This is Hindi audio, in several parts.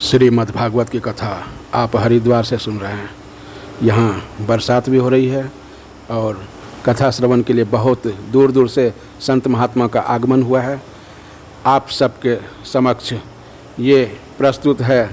श्रीमद् भागवत की कथा आप हरिद्वार से सुन रहे हैं। यहाँ बरसात भी हो रही है और कथा श्रवण के लिए बहुत दूर दूर से संत महात्मा का आगमन हुआ है। आप सबके समक्ष ये प्रस्तुत है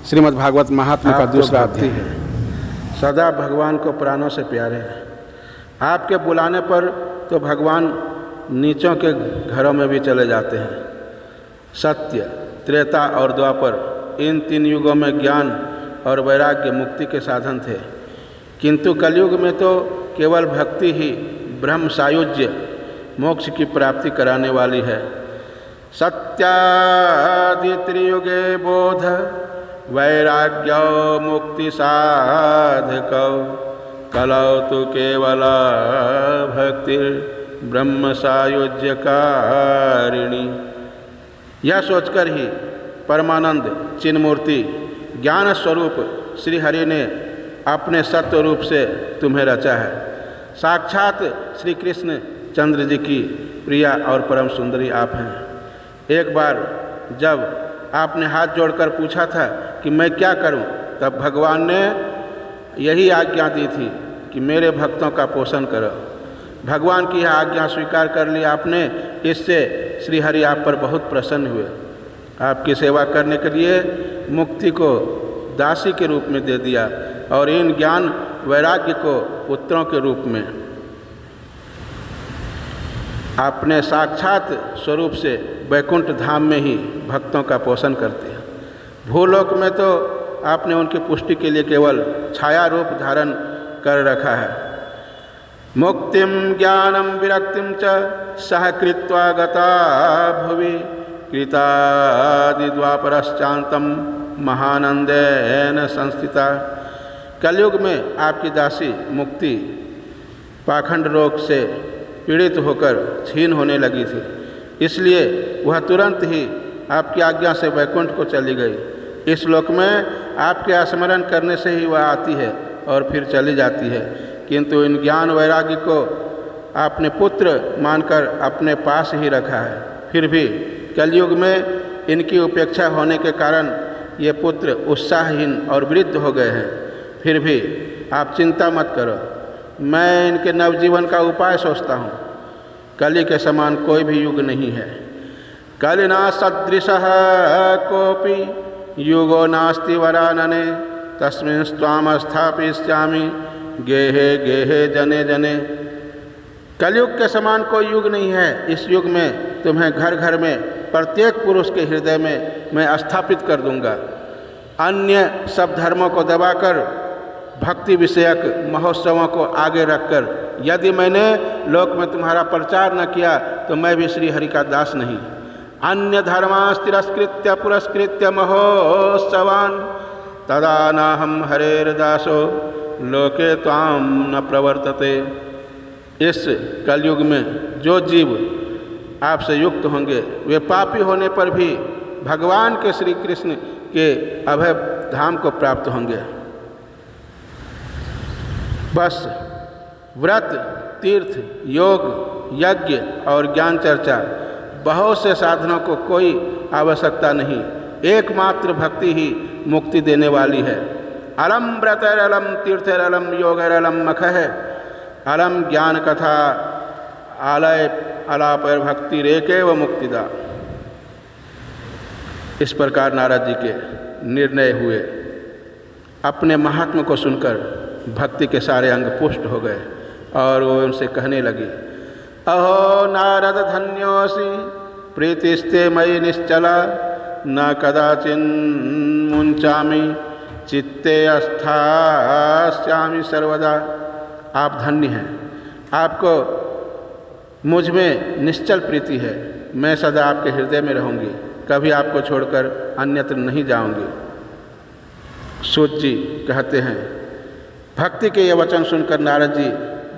श्रीमद् भागवत महात्मा का दूसरा अध्याय। सदा भगवान को प्राणों से प्यारे हैं। आपके बुलाने पर तो भगवान नीचों के घरों में भी चले जाते हैं। सत्य, त्रेता और द्वापर, इन 3 युगों में ज्ञान और वैराग्य मुक्ति के साधन थे, किंतु कलयुग में तो केवल भक्ति ही ब्रह्म सायुज्य मोक्ष की प्राप्ति कराने वाली है। सत्यादि त्रियुगे बोध वैराग्यो मुक्ति साधकौ कलौ तु केवल भक्ति ब्रह्म सायुज्य कारिणी। यह सोचकर ही परमानंद चिन्मूर्ति ज्ञान स्वरूप श्री हरि ने अपने सत्व रूप से तुम्हें रचा है। साक्षात श्री कृष्ण चंद्र जी की प्रिया और परम सुंदरी आप हैं। एक बार जब आपने हाथ जोड़कर पूछा था कि मैं क्या करूं, तब भगवान ने यही आज्ञा दी थी कि मेरे भक्तों का पोषण करो। भगवान की यह आज्ञा स्वीकार कर ली आपने। इससे श्री हरि आप पर बहुत प्रसन्न हुए। आपकी सेवा करने के लिए मुक्ति को दासी के रूप में दे दिया और इन ज्ञान वैराग्य को पुत्रों के रूप में। अपने साक्षात स्वरूप से वैकुंठ धाम में ही भक्तों का पोषण करते हैं। भूलोक में तो आपने उनकी पुष्टि के लिए केवल छाया रूप धारण कर रखा है। मुक्तिम ज्ञानम विरक्तिम च सहकृत्वा गता भुवि कृतादि द्वापरश्चान्तम महानंदेन संस्थिता। कलयुग में आपकी दासी मुक्ति पाखंड रोग से पीड़ित होकर क्षीण होने लगी थी, इसलिए वह तुरंत ही आपकी आज्ञा से वैकुंठ को चली गई। इस लोक में आपके स्मरण करने से ही वह आती है और फिर चली जाती है, किंतु इन ज्ञान वैराग्य को आपने पुत्र मानकर अपने पास ही रखा है। फिर भी कलयुग में इनकी उपेक्षा होने के कारण ये पुत्र उत्साहहीन और वृद्ध हो गए हैं। फिर भी आप चिंता मत करो, मैं इनके नवजीवन का उपाय सोचता हूँ। कलि के समान कोई भी युग नहीं है। कलिना सदृशः कोपि युगो नास्ति वरानने तस्मिन् त्वां स्थापयिष्यामि गेहे गेहे जने जने। कलयुग के समान कोई युग नहीं है। इस युग में तुम्हें घर घर में प्रत्येक पुरुष के हृदय में मैं स्थापित कर दूंगा। अन्य सब धर्मों को दबाकर भक्ति विषयक महोत्सवों को आगे रखकर यदि मैंने लोक में तुम्हारा प्रचार न किया तो मैं भी श्री हरि का दास नहीं। अन्य धर्मान् तिरस्कृत्य पुरस्कृत्य महोत्सवान् तदा नाहं हरेर्दासो लोके त्वां न प्रवर्तते। इस कलयुग में जो जीव आपसे युक्त होंगे वे पापी होने पर भी भगवान के श्री कृष्ण के अभय धाम को प्राप्त होंगे। बस व्रत, तीर्थ, योग, यज्ञ और ज्ञान चर्चा, बहुत से साधनों को कोई आवश्यकता नहीं। एकमात्र भक्ति ही मुक्ति देने वाली है। अलम व्रतरलम तीर्थरलम योगरलम मखः अलम ज्ञान कथा आलय अलापर भक्ति रेके व मुक्तिदा। इस प्रकार नारद जी के निर्णय हुए। अपने महात्मा को सुनकर भक्ति के सारे अंग पुष्ट हो गए और वो उनसे कहने लगी, अहो नारद धन्योऽसि प्रीतिस्ते मयि निश्चला न कदाचिन् मुञ्चामि चित्ते स्थास्यामि सर्वदा। आप धन्य हैं, आपको मुझ में निश्चल प्रीति है। मैं सदा आपके हृदय में रहूँगी, कभी आपको छोड़कर अन्यत्र नहीं जाऊँगी। सूत जी कहते हैं, भक्ति के ये वचन सुनकर नारद जी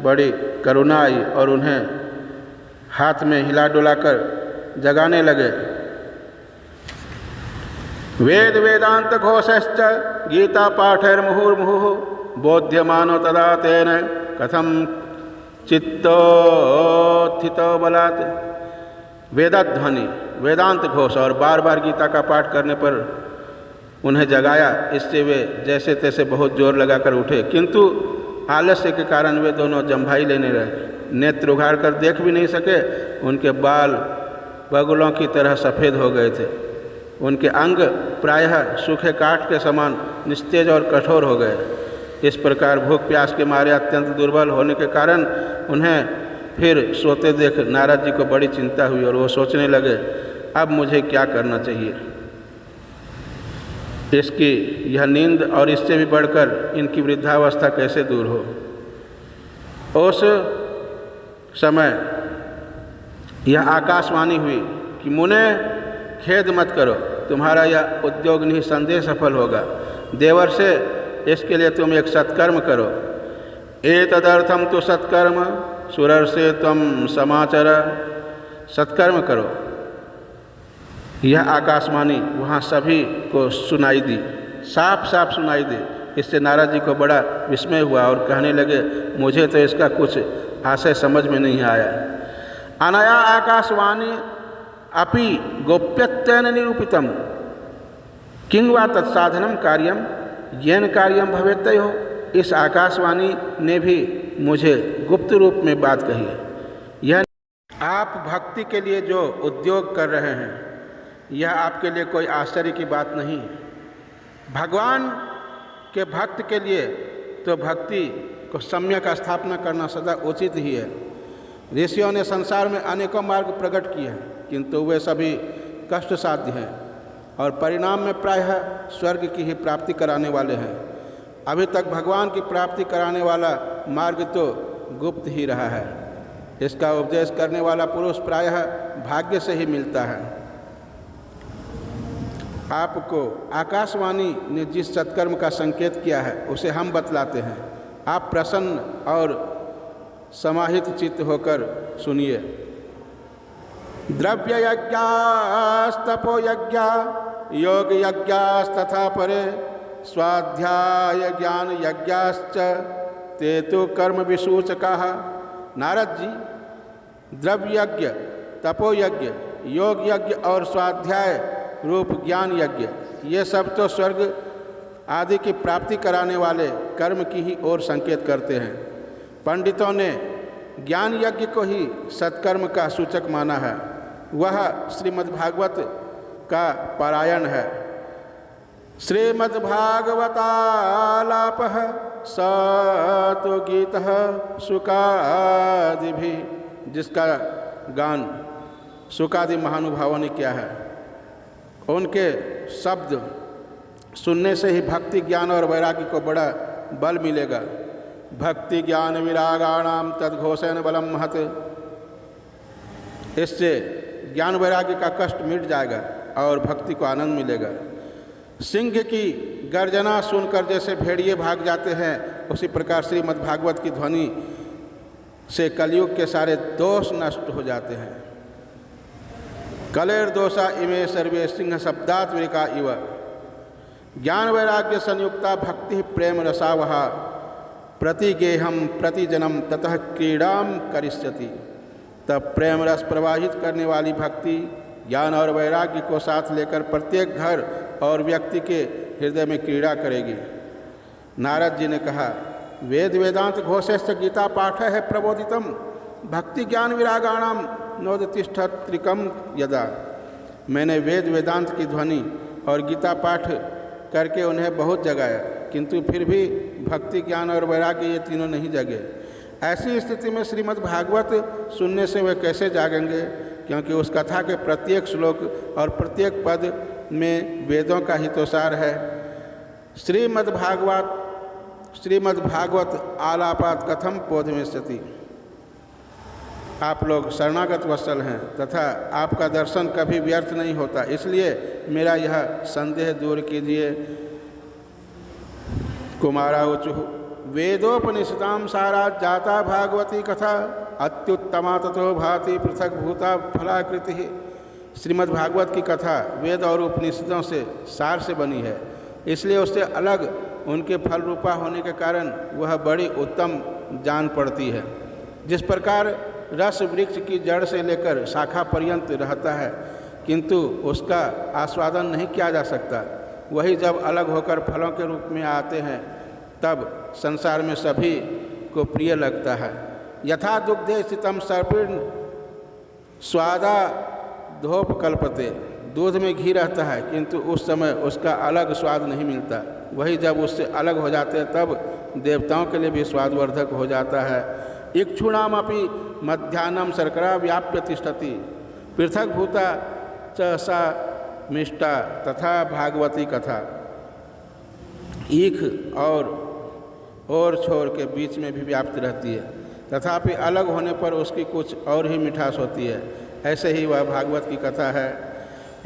बड़ी करुणा आई और उन्हें हाथ में हिला डुलाकर जगाने लगे। वेद वेदांत घोषश्च गीता पाठैर्मुहुर्मुहुः बोध्यमानो तदा तेन कथम चित्तोत्थितो बलात्। वेदाध्वनि, वेदांत घोष और बार बार गीता का पाठ करने पर उन्हें जगाया। इससे वे जैसे तैसे बहुत जोर लगाकर उठे, किंतु आलस्य के कारण वे दोनों जम्भाई लेने रहे। नेत्र उघाड़ कर देख भी नहीं सके। उनके बाल बगुलों की तरह सफ़ेद हो गए थे। उनके अंग प्रायः सूखे काठ के समान निस्तेज और कठोर हो गए। इस प्रकार भूख प्यास के मारे अत्यंत दुर्बल होने के कारण उन्हें फिर सोते देख नारद जी को बड़ी चिंता हुई और वो सोचने लगे, अब मुझे क्या करना चाहिए। इसकी यह नींद और इससे भी बढ़कर इनकी वृद्धावस्था कैसे दूर हो। उस समय यह आकाशवाणी हुई कि मुने खेद मत करो, तुम्हारा यह उद्योग निसंदेह सफल होगा। देवर से इसके लिए तुम एक सत्कर्म करो। एतदर्थम तो सत्कर्म सुरर से तुम समाचार, सत्कर्म करो। यह आकाशवाणी वहाँ सभी को सुनाई दी, साफ साफ सुनाई दी। इससे नारद जी को बड़ा विस्मय हुआ और कहने लगे, मुझे तो इसका कुछ आशय समझ में नहीं आया। अनया आकाशवाणी अपि गोप्यत्वेन निरूपितम किं वा तत्साधनम कार्यम येन कार्यम भवेत्तयो। इस आकाशवाणी ने भी मुझे गुप्त रूप में बात कही है। यह आप भक्ति के लिए जो उद्योग कर रहे हैं, यह आपके लिए कोई आश्चर्य की बात नहीं है। भगवान के भक्त के लिए तो भक्ति को सम्यक स्थापना करना सदा उचित ही है। ऋषियों ने संसार में अनेकों मार्ग प्रकट किए हैं, किंतु वे सभी कष्ट साध्य हैं और परिणाम में प्रायः स्वर्ग की ही प्राप्ति कराने वाले हैं। अभी तक भगवान की प्राप्ति कराने वाला मार्ग तो गुप्त ही रहा है। इसका उपदेश करने वाला पुरुष प्रायः भाग्य से ही मिलता है। आपको आकाशवाणी ने जिस सत्कर्म का संकेत किया है उसे हम बतलाते हैं। आप प्रसन्न और समाहित चित्त होकर सुनिए। द्रव्य यज्ञास्तपो यज्ञा योग यज्ञास्तथा परे स्वाध्याय ज्ञान यज्ञाश्च ते तो कर्म विसूचकाः। नारद जी, द्रव्य यज्ञ, तपो यज्ञ, योग यज्ञ और स्वाध्याय रूप ज्ञान यज्ञ, ये सब तो स्वर्ग आदि की प्राप्ति कराने वाले कर्म की ही ओर संकेत करते हैं। पंडितों ने ज्ञान यज्ञ को ही सत्कर्म का सूचक माना है। वह श्रीमद्भागवत का पारायण है। श्रीमद्भागवतालापः स तो गीतः शुकादिभिः, जिसका गान शुकादि महानुभावों ने किया है। उनके शब्द सुनने से ही भक्ति ज्ञान और वैराग्य को बड़ा बल मिलेगा। भक्ति ज्ञान विरागाणाम तद्घोषेण बलम महत। इससे ज्ञान वैराग्य का कष्ट मिट जाएगा और भक्ति को आनंद मिलेगा। सिंह की गर्जना सुनकर जैसे भेड़िए भाग जाते हैं, उसी प्रकार श्रीमद्भागवत की ध्वनि से कलयुग के सारे दोष नष्ट हो जाते हैं। कलेर दोषा इमे सर्वे सिंह शब्दात्मिका इव। ज्ञान वैराग्य संयुक्ता भक्ति प्रेम रसावहा प्रतिगेहम प्रतिजनम ततः क्रीडाम करिष्यति। तब प्रेम रस प्रवाहित करने वाली भक्ति ज्ञान और वैराग्य को साथ लेकर प्रत्येक घर और व्यक्ति के हृदय में क्रीड़ा करेगी। नारद जी ने कहा, वेद वेदांत घोषेश्च गीता पाठ है प्रबोधितम भक्ति ज्ञान विरागाणाम नोदतिष्ठत्रिकम यदा। मैंने वेद वेदांत की ध्वनि और गीता पाठ करके उन्हें बहुत जगाया, किंतु फिर भी भक्ति ज्ञान और वैराग्य ये तीनों नहीं जगे। ऐसी स्थिति में श्रीमद् भागवत सुनने से वे कैसे जागेंगे, क्योंकि उस कथा के प्रत्येक श्लोक और प्रत्येक पद में वेदों का हितोसार है। श्रीमद्भागवत आलापात कथम पोधमिष्यति। आप लोग शरणागत वत्सल हैं तथा आपका दर्शन कभी व्यर्थ नहीं होता, इसलिए मेरा यह संदेह दूर कीजिए। कुमारावचुः वेदोपनिषदां सारा जाता भागवती कथा अत्युत्तमा ततो भाति पृथक भूता फलाकृति। श्रीमद्भागवत की कथा वेद और उपनिषदों से सार से बनी है, इसलिए उससे अलग उनके फल रूपा होने के कारण वह बड़ी उत्तम जान पड़ती है। जिस प्रकार रस वृक्ष की जड़ से लेकर शाखा पर्यंत रहता है, किंतु उसका आस्वादन नहीं किया जा सकता, वही जब अलग होकर फलों के रूप में आते हैं तब संसार में सभी को प्रिय लगता है। यथा दुग्धे स्थितम सर्पिण स्वादा धोप कल्पते, दूध में घी रहता है किंतु उस समय उसका अलग स्वाद नहीं मिलता, वही जब उससे अलग हो जाते हैं तब देवताओं के लिए भी स्वादवर्धक हो जाता है। इक्षुणामपि मध्याह्नम शर्करा व्याप्य तिष्ठति पृथक भूता च सा मिष्टा तथा भागवती कथा। ईख और छोर के बीच में भी व्याप्त रहती है, तथापि अलग होने पर उसकी कुछ और ही मिठास होती है। ऐसे ही वह भागवत की कथा है।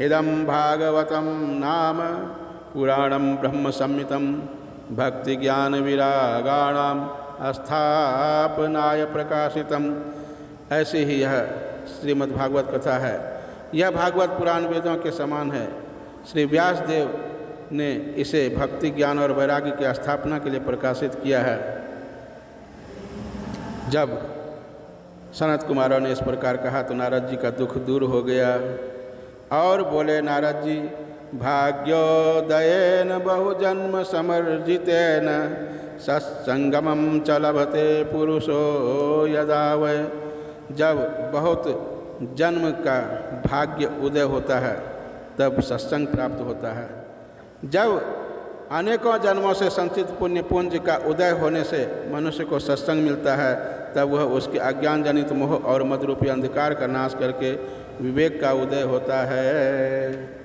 इदं भागवतं नाम पुराणं ब्रह्म संहितं भक्ति ज्ञान विरागाणाम स्थापनाय प्रकाशितम। ऐसी ही यह श्रीमद् भागवत कथा है। यह भागवत पुराण वेदों के समान है। श्री व्यास देव ने इसे भक्ति ज्ञान और वैराग्य की स्थापना के लिए प्रकाशित किया है। जब सनत कुमारों ने इस प्रकार कहा तो नारद जी का दुख दूर हो गया और बोले, नारद जी, भाग्योदयेन बहुजन्म समर्जितेन सत्संगमं च लभते पुरुषो यदा वै। जब बहुत जन्म का भाग्य उदय होता है तब सत्संग प्राप्त होता है। जब अनेकों जन्मों से संचित पुण्य पुंज का उदय होने से मनुष्य को सत्संग मिलता है तब वह उसके अज्ञान जनित मोह और मद रूपी अंधकार का नाश करके विवेक का उदय होता है।